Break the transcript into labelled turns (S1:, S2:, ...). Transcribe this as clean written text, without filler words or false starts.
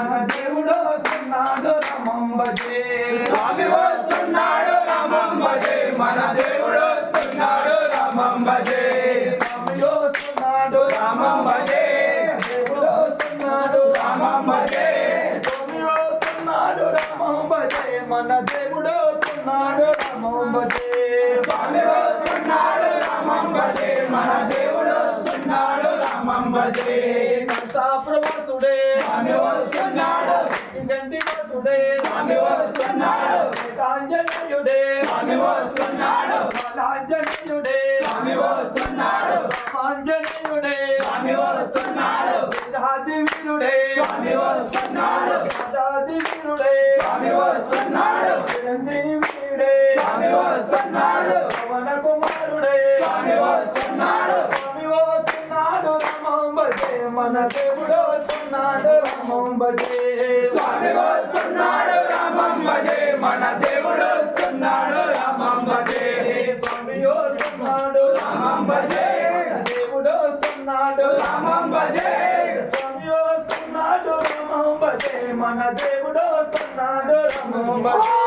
S1: మన దేవుడు వస్తున్నాడు రామం భజే
S2: స్వామి వస్తున్నాడు రామం భజే మన దేవుడు వస్తున్నాడు రామం భజే
S1: స్వామి వస్తున్నాడు
S2: రామం భజే
S1: దేవుడు వస్తున్నాడు
S2: రామం భజే
S1: స్వామి వస్తున్నాడు రామం భజే మన దేవుడు వస్తున్నాడు రామం భజే
S2: స్వామి వస్తున్నాడు రామం భజే మన దేవుడు వస్తున్నాడు రామం భజే
S1: ప్రవాసుడే
S2: స్వామి వస్తున్నాడు
S1: గంటి వాసుడే
S2: స్వామి వస్తున్నాడు
S1: ఆంజనేయుడే
S2: స్వామి వస్తున్నాడు
S1: ఆంజనేయుడే
S2: స్వామి వస్తున్నాడు
S1: ఆంజనేయుడే
S2: స్వామి వస్తున్నాడు
S1: రాజాది వీరుడే
S2: స్వామి వస్తున్నాడు
S1: రాజాది వీరుడే
S2: స్వామి వస్తున్నాడు
S1: చిరంజీవుడే
S2: స్వామి వస్తున్నాడు
S1: పవన కుమారుడే
S2: స్వామి వస్తున్నాడు
S1: స్వామి వస్తున్నాడు రామం భజే మన దేవుడు వస్తున్నాడు రామం భజే
S2: స్వామి వస్తున్నాడు రామం భజే మన దేవుడు వస్తున్నాడు రామం భజే
S1: స్వామి వస్తున్నాడు
S2: రామం భజే
S1: దేవుడు వస్తున్నాడు
S2: రామం భజే
S1: స్వామి వస్తున్నాడు రామం భజే మన దేవుడు వస్తున్నాడు రామం భజే